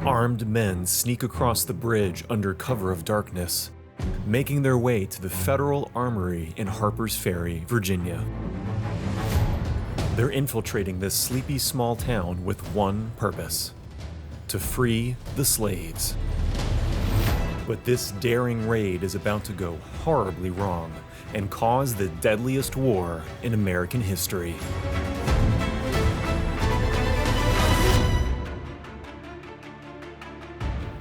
Armed men sneak across the bridge under cover of darkness, making their way to the federal armory in Harpers Ferry, Virginia. They're infiltrating this sleepy small town with one purpose: to free the slaves. But this daring raid is about to go horribly wrong and cause the deadliest war in American history.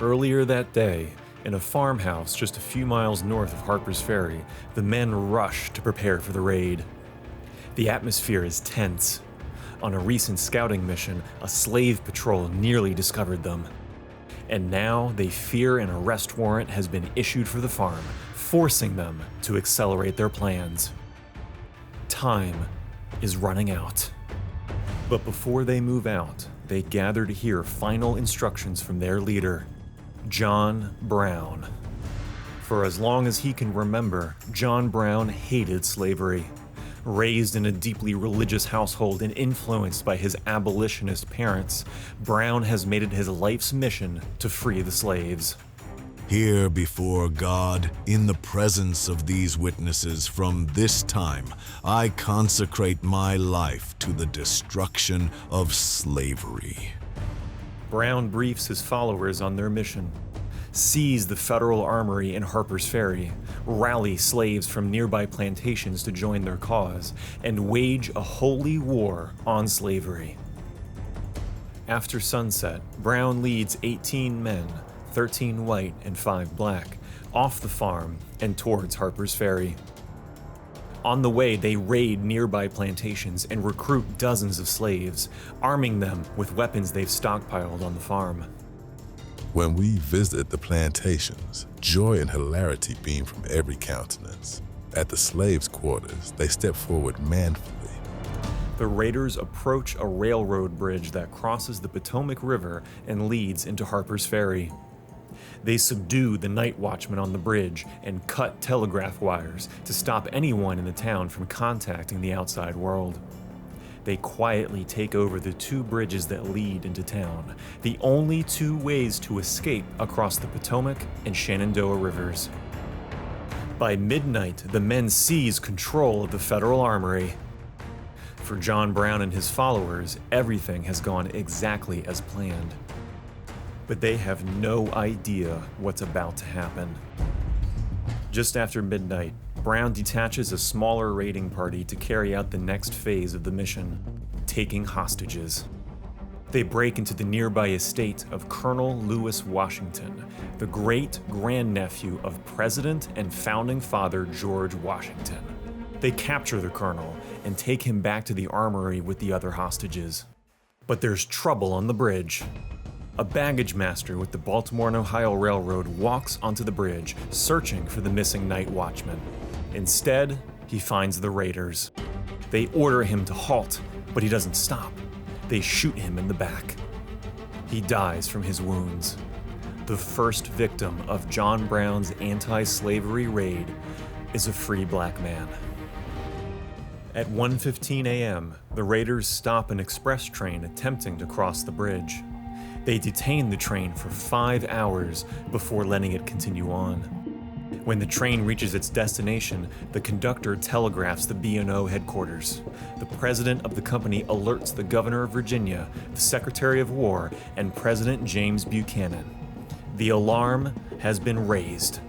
Earlier that day, in a farmhouse just a few miles north of Harpers Ferry, the men rush to prepare for the raid. The atmosphere is tense. On a recent scouting mission, a slave patrol nearly discovered them. And now they fear an arrest warrant has been issued for the farm, forcing them to accelerate their plans. Time is running out. But before they move out, they gather to hear final instructions from their leader, John Brown. For as long as he can remember, John Brown hated slavery. Raised in a deeply religious household and influenced by his abolitionist parents, Brown has made it his life's mission to free the slaves. Here before God, in the presence of these witnesses, from this time, I consecrate my life to the destruction of slavery. Brown briefs his followers on their mission: seize the federal armory in Harpers Ferry, rally slaves from nearby plantations to join their cause, and wage a holy war on slavery. After sunset, Brown leads 18 men, 13 white and 5 black, off the farm and towards Harpers Ferry. On the way, they raid nearby plantations and recruit dozens of slaves, arming them with weapons they've stockpiled on the farm. When we visited the plantations, joy and hilarity beamed from every countenance. At the slaves' quarters, they stepped forward manfully. The raiders approach a railroad bridge that crosses the Potomac River and leads into Harpers Ferry. They subdue the night watchman on the bridge and cut telegraph wires to stop anyone in the town from contacting the outside world. They quietly take over the 2 bridges that lead into town, the only 2 ways to escape across the Potomac and Shenandoah rivers. By midnight, the men seize control of the federal armory. For John Brown and his followers, everything has gone exactly as planned. But they have no idea what's about to happen. Just after midnight, Brown detaches a smaller raiding party to carry out the next phase of the mission, taking hostages. They break into the nearby estate of Colonel Lewis Washington, the great-grandnephew of President and Founding Father George Washington. They capture the colonel and take him back to the armory with the other hostages. But there's trouble on the bridge. A baggage master with the Baltimore and Ohio Railroad walks onto the bridge, searching for the missing night watchman. Instead, he finds the raiders. They order him to halt, but he doesn't stop. They shoot him in the back. He dies from his wounds. The first victim of John Brown's anti-slavery raid is a free black man. At 1:15 a.m., the raiders stop an express train attempting to cross the bridge. They detain the train for 5 hours before letting it continue on. When the train reaches its destination, the conductor telegraphs the B&O headquarters. The president of the company alerts the governor of Virginia, the Secretary of War, and President James Buchanan. The alarm has been raised.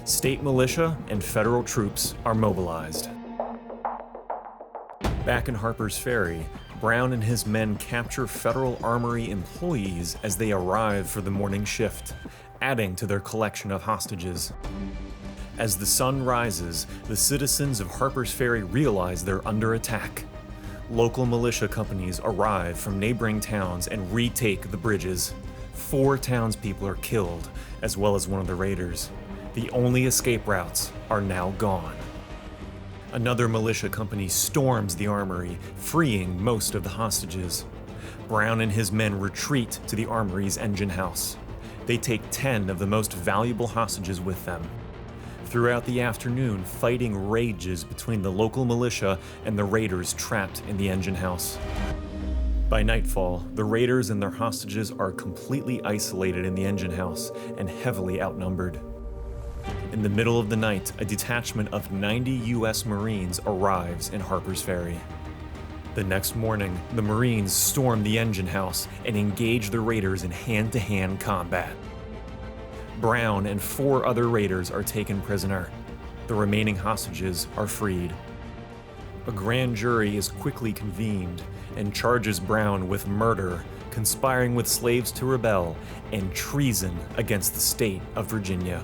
State militia and federal troops are mobilized. Back in Harpers Ferry, Brown and his men capture Federal Armory employees as they arrive for the morning shift, adding to their collection of hostages. As the sun rises, the citizens of Harpers Ferry realize they're under attack. Local militia companies arrive from neighboring towns and retake the bridges. 4 townspeople are killed, as well as one of the raiders. The only escape routes are now gone. Another militia company storms the armory, freeing most of the hostages. Brown and his men retreat to the armory's engine house. They take 10 of the most valuable hostages with them. Throughout the afternoon, fighting rages between the local militia and the raiders trapped in the engine house. By nightfall, the raiders and their hostages are completely isolated in the engine house and heavily outnumbered. In the middle of the night, a detachment of 90 U.S. Marines arrives in Harpers Ferry. The next morning, the Marines storm the engine house and engage the raiders in hand-to-hand combat. Brown and 4 other raiders are taken prisoner. The remaining hostages are freed. A grand jury is quickly convened and charges Brown with murder, conspiring with slaves to rebel, and treason against the state of Virginia.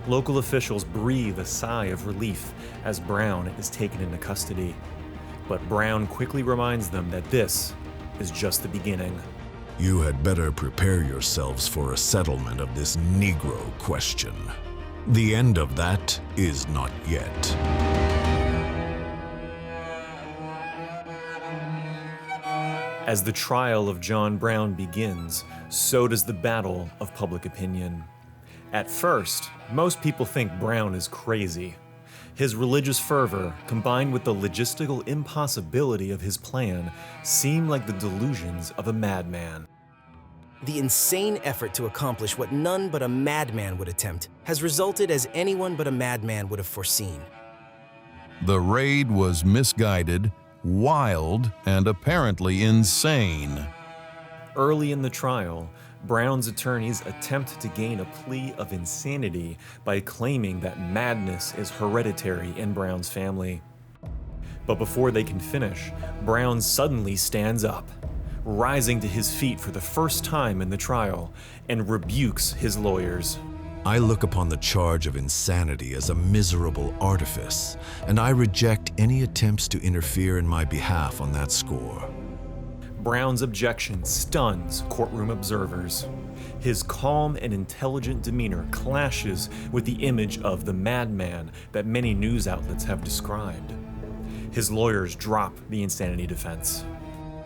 Local officials breathe a sigh of relief as Brown is taken into custody. But Brown quickly reminds them that this is just the beginning. You had better prepare yourselves for a settlement of this Negro question. The end of that is not yet. As the trial of John Brown begins, so does the battle of public opinion. At first, most people think Brown is crazy. His religious fervor, combined with the logistical impossibility of his plan, seem like the delusions of a madman. The insane effort to accomplish what none but a madman would attempt has resulted as anyone but a madman would have foreseen. The raid was misguided, wild, and apparently insane. Early in the trial, Brown's attorneys attempt to gain a plea of insanity by claiming that madness is hereditary in Brown's family. But before they can finish, Brown suddenly stands up, rising to his feet for the first time in the trial, and rebukes his lawyers. I look upon the charge of insanity as a miserable artifice, and I reject any attempts to interfere in my behalf on that score. Brown's objection stuns courtroom observers. His calm and intelligent demeanor clashes with the image of the madman that many news outlets have described. His lawyers drop the insanity defense.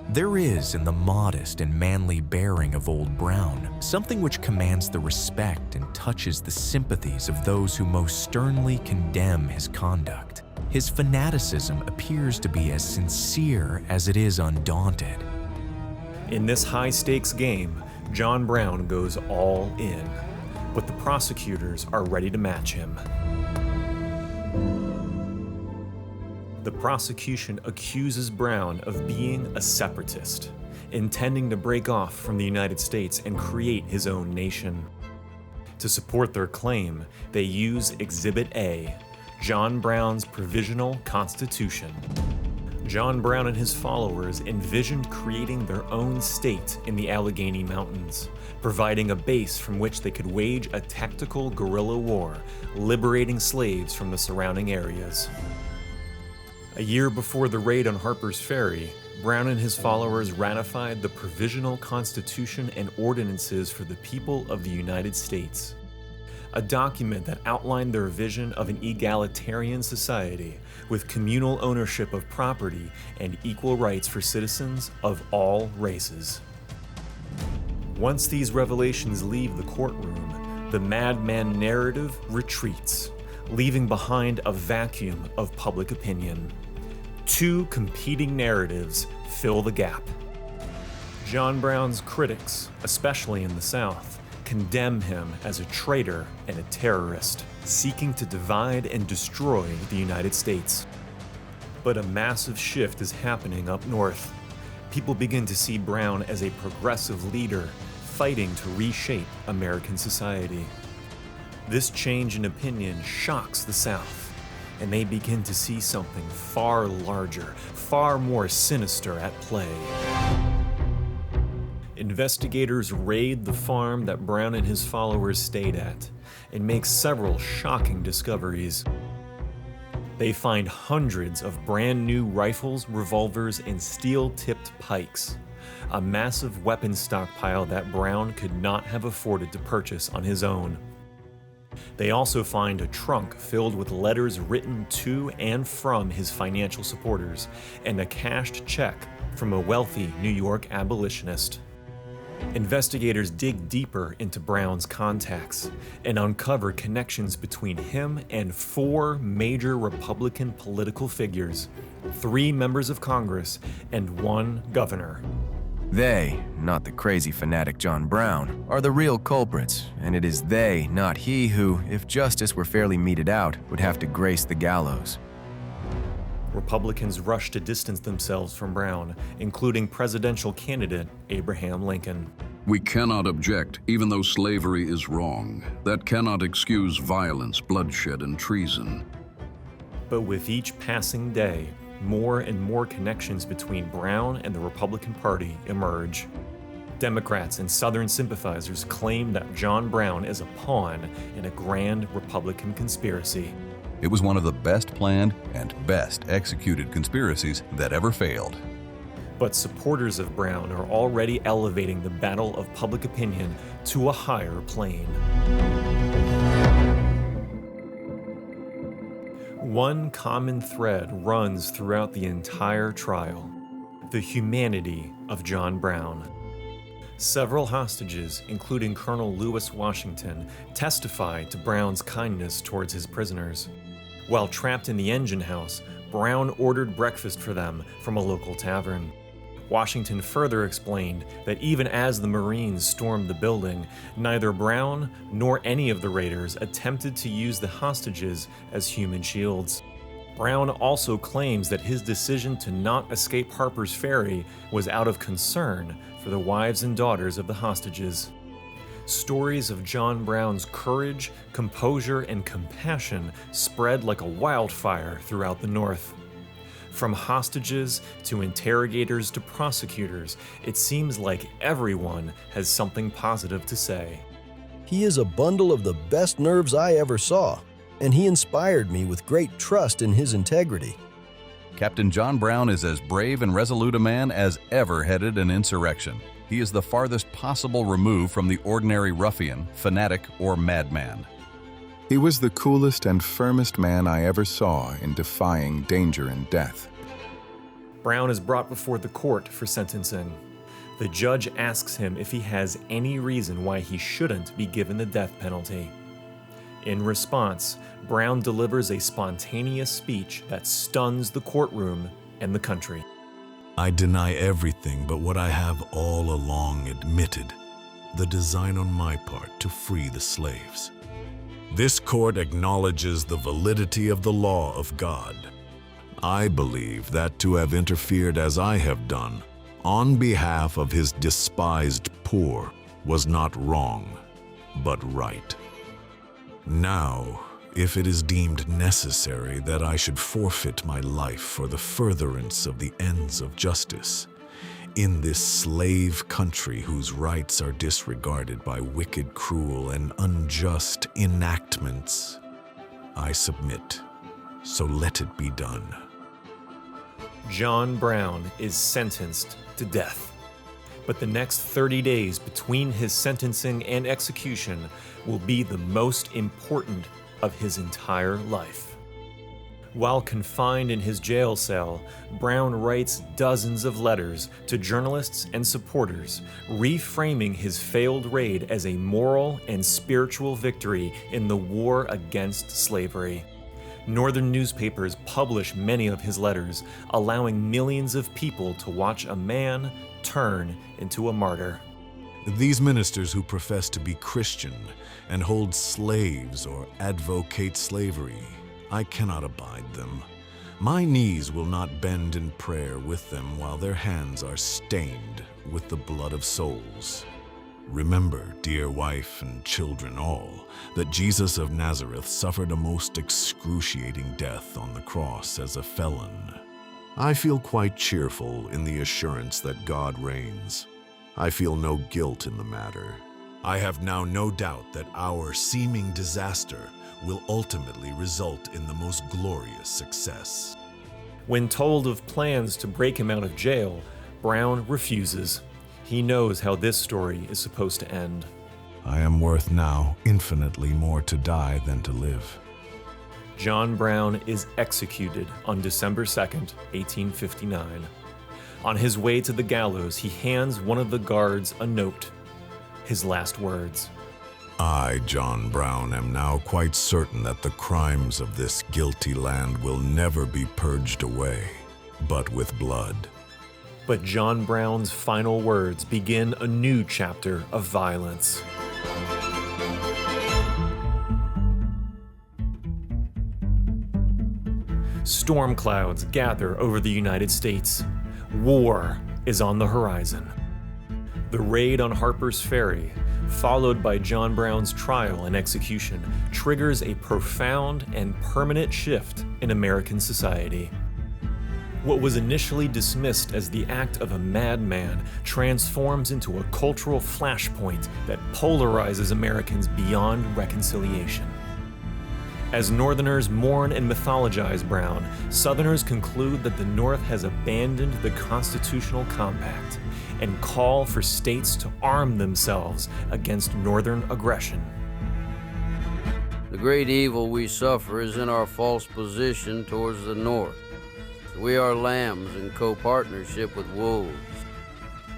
There is in the modest and manly bearing of Old Brown something which commands the respect and touches the sympathies of those who most sternly condemn his conduct. His fanaticism appears to be as sincere as it is undaunted. In this high-stakes game, John Brown goes all in, but the prosecutors are ready to match him. The prosecution accuses Brown of being a separatist, intending to break off from the United States and create his own nation. To support their claim, they use Exhibit A, John Brown's Provisional Constitution. John Brown and his followers envisioned creating their own state in the Allegheny Mountains, providing a base from which they could wage a tactical guerrilla war, liberating slaves from the surrounding areas. A year before the raid on Harpers Ferry, Brown and his followers ratified the Provisional Constitution and Ordinances for the People of the United States, a document that outlined their vision of an egalitarian society with communal ownership of property and equal rights for citizens of all races. Once these revelations leave the courtroom, the madman narrative retreats, leaving behind a vacuum of public opinion. 2 competing narratives fill the gap. John Brown's critics, especially in the South, condemn him as a traitor and a terrorist, seeking to divide and destroy the United States. But a massive shift is happening up north. People begin to see Brown as a progressive leader, fighting to reshape American society. This change in opinion shocks the South, and they begin to see something far larger, far more sinister at play. Investigators raid the farm that Brown and his followers stayed at and make several shocking discoveries. They find hundreds of brand new rifles, revolvers, and steel-tipped pikes, a massive weapon stockpile that Brown could not have afforded to purchase on his own. They also find a trunk filled with letters written to and from his financial supporters and a cashed check from a wealthy New York abolitionist. Investigators dig deeper into Brown's contacts and uncover connections between him and 4 major Republican political figures, 3 members of Congress, and 1 governor. They, not the crazy fanatic John Brown, are the real culprits, and it is they, not he, who, if justice were fairly meted out, would have to grace the gallows. Republicans rushed to distance themselves from Brown, including presidential candidate Abraham Lincoln. We cannot object, even though slavery is wrong. That cannot excuse violence, bloodshed, and treason. But with each passing day, more and more connections between Brown and the Republican Party emerge. Democrats and Southern sympathizers claim that John Brown is a pawn in a grand Republican conspiracy. It was one of the best planned and best executed conspiracies that ever failed. But supporters of Brown are already elevating the battle of public opinion to a higher plane. One common thread runs throughout the entire trial: the humanity of John Brown. Several hostages, including Colonel Lewis Washington, testify to Brown's kindness towards his prisoners. While trapped in the engine house, Brown ordered breakfast for them from a local tavern. Washington further explained that even as the Marines stormed the building, neither Brown nor any of the raiders attempted to use the hostages as human shields. Brown also claims that his decision to not escape Harpers Ferry was out of concern for the wives and daughters of the hostages. Stories of John Brown's courage, composure, and compassion spread like a wildfire throughout the North. From hostages to interrogators to prosecutors, it seems like everyone has something positive to say. He is a bundle of the best nerves I ever saw, and he inspired me with great trust in his integrity. Captain John Brown is as brave and resolute a man as ever headed an insurrection. He is the farthest possible remove from the ordinary ruffian, fanatic, or madman. He was the coolest and firmest man I ever saw in defying danger and death. Brown is brought before the court for sentencing. The judge asks him if he has any reason why he shouldn't be given the death penalty. In response, Brown delivers a spontaneous speech that stuns the courtroom and the country. I deny everything but what I have all along admitted, the design on my part to free the slaves. This court acknowledges the validity of the law of God. I believe that to have interfered as I have done, on behalf of his despised poor, was not wrong, but right. Now, if it is deemed necessary that I should forfeit my life for the furtherance of the ends of justice, in this slave country whose rights are disregarded by wicked, cruel, and unjust enactments, I submit, so let it be done. John Brown is sentenced to death. But the next 30 days between his sentencing and execution will be the most important of his entire life. While confined in his jail cell, Brown writes dozens of letters to journalists and supporters, reframing his failed raid as a moral and spiritual victory in the war against slavery. Northern newspapers publish many of his letters, allowing millions of people to watch a man turn into a martyr. These ministers who profess to be Christian and hold slaves or advocate slavery, I cannot abide them. My knees will not bend in prayer with them while their hands are stained with the blood of souls. Remember, dear wife and children all, that Jesus of Nazareth suffered a most excruciating death on the cross as a felon. I feel quite cheerful in the assurance that God reigns. I feel no guilt in the matter. I have now no doubt that our seeming disaster will ultimately result in the most glorious success. When told of plans to break him out of jail, Brown refuses. He knows how this story is supposed to end. I am worth now infinitely more to die than to live. John Brown is executed on December 2nd, 1859. On his way to the gallows, he hands one of the guards a note. His last words: I, John Brown, am now quite certain that the crimes of this guilty land will never be purged away, but with blood. But John Brown's final words begin a new chapter of violence. Storm clouds gather over the United States. War is on the horizon. The raid on Harpers Ferry, followed by John Brown's trial and execution, triggers a profound and permanent shift in American society. What was initially dismissed as the act of a madman transforms into a cultural flashpoint that polarizes Americans beyond reconciliation. As Northerners mourn and mythologize Brown, Southerners conclude that the North has abandoned the constitutional compact and call for states to arm themselves against Northern aggression. The great evil we suffer is in our false position towards the North. We are lambs in co-partnership with wolves.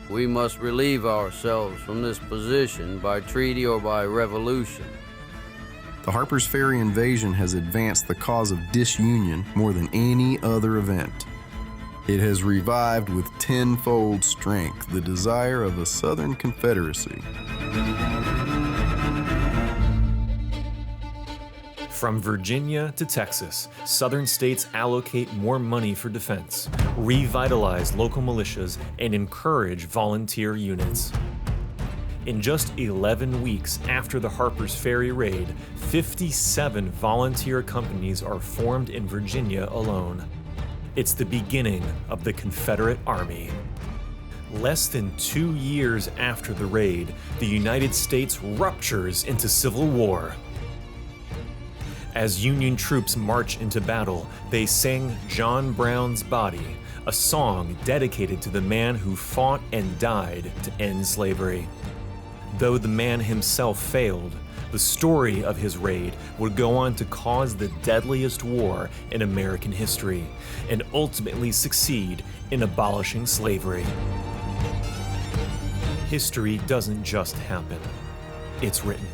We must relieve ourselves from this position by treaty or by revolution. The Harpers Ferry invasion has advanced the cause of disunion more than any other event. It has revived with tenfold strength the desire of a Southern Confederacy. From Virginia to Texas, Southern states allocate more money for defense, revitalize local militias, and encourage volunteer units. In just 11 weeks after the Harpers Ferry raid, 57 volunteer companies are formed in Virginia alone. It's the beginning of the Confederate Army. Less than 2 years after the raid, the United States ruptures into civil war. As Union troops march into battle, they sing John Brown's Body, a song dedicated to the man who fought and died to end slavery. Though the man himself failed, the story of his raid would go on to cause the deadliest war in American history and ultimately succeed in abolishing slavery. History doesn't just happen, it's written.